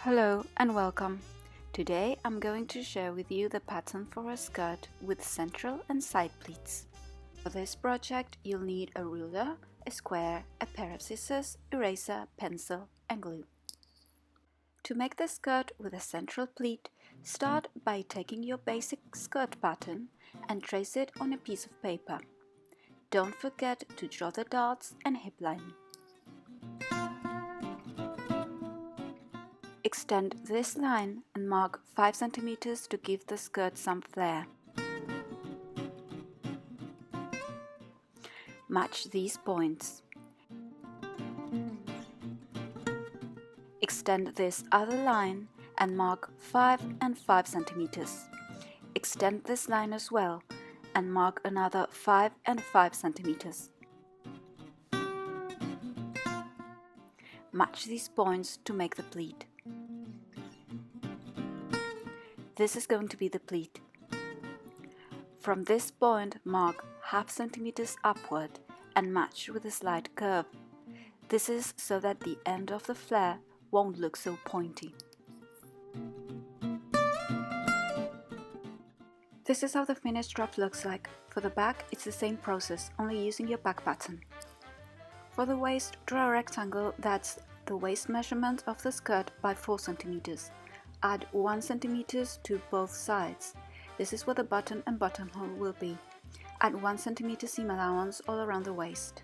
Hello and welcome. Today I'm going to share with you the pattern for a skirt with central and side pleats. For this project you'll need a ruler, a square, a pair of scissors, eraser, pencil and glue. To make the skirt with a central pleat, start by taking your basic skirt pattern and trace it on a piece of paper. Don't forget to draw the darts and hip line. Extend this line and mark 5 cm to give the skirt some flair. Match these points. Extend this other line and mark 5 and 5 cm. Extend this line as well and mark another 5 and 5 cm. Match these points to make the pleat. This is going to be the pleat. From this point, mark ½ cm upward and match with a slight curve. This is so that the end of the flare won't look so pointy. This is how the finished drop looks like. For the back, it's the same process, only using your back pattern. For the waist, draw a rectangle that's the waist measurement of the skirt by 4 cm. Add 1 cm to both sides. This is where the button and buttonhole will be. Add 1 cm seam allowance all around the waist.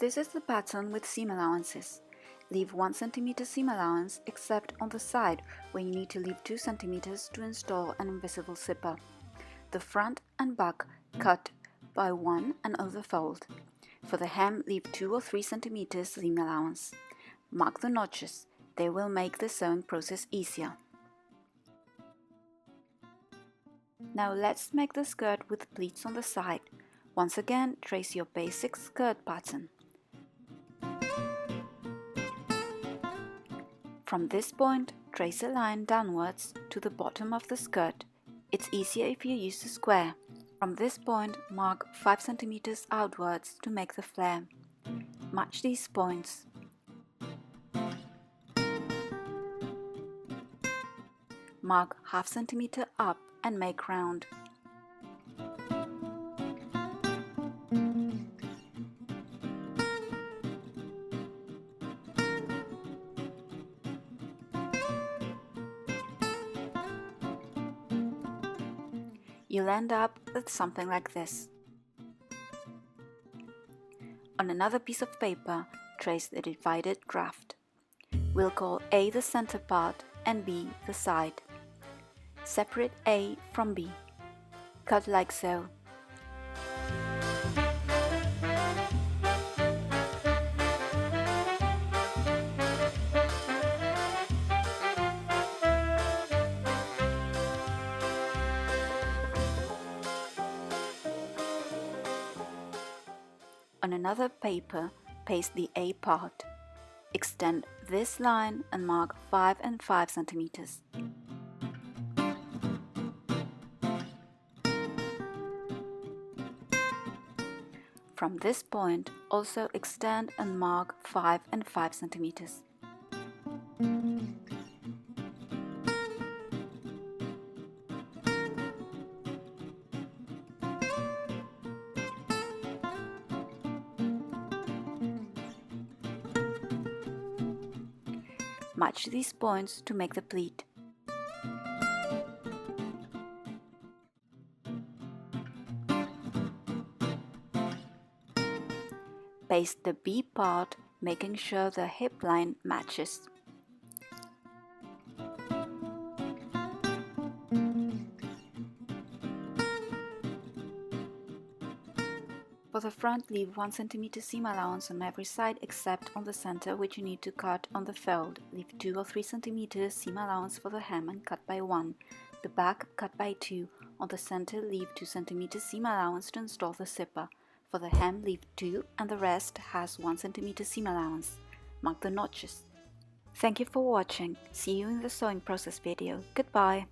This is the pattern with seam allowances. Leave 1 cm seam allowance except on the side where you need to leave 2 cm to install an invisible zipper. The front and back cut by 1 and overfold. For the hem, leave 2 or 3 cm seam allowance. Mark the notches. They will make the sewing process easier. Now let's make the skirt with pleats on the side. Once again, trace your basic skirt pattern. From this point, trace a line downwards to the bottom of the skirt. It's easier if you use a square. From this point, mark 5 cm outwards to make the flare. Match these points. Mark ½ cm up and make round. You'll end up with something like this. On another piece of paper, trace the divided graft. We'll call A the center part and B the side. Separate A from B. Cut like so. On another paper, paste the A part. Extend this line and mark 5 and 5 cm. From this point, also extend and mark 5 and 5 cm. Match these points to make the pleat. Paste the B part, making sure the hip line matches. For the front, leave 1 cm seam allowance on every side except on the center, which you need to cut on the fold. Leave 2 or 3 cm seam allowance for the hem and cut by 1. The back, cut by 2. On the center, leave 2 cm seam allowance to install the zipper. For the hem, leave 2 and the rest has 1 cm seam allowance. Mark the notches. Thank you for watching. See you in the sewing process video. Goodbye.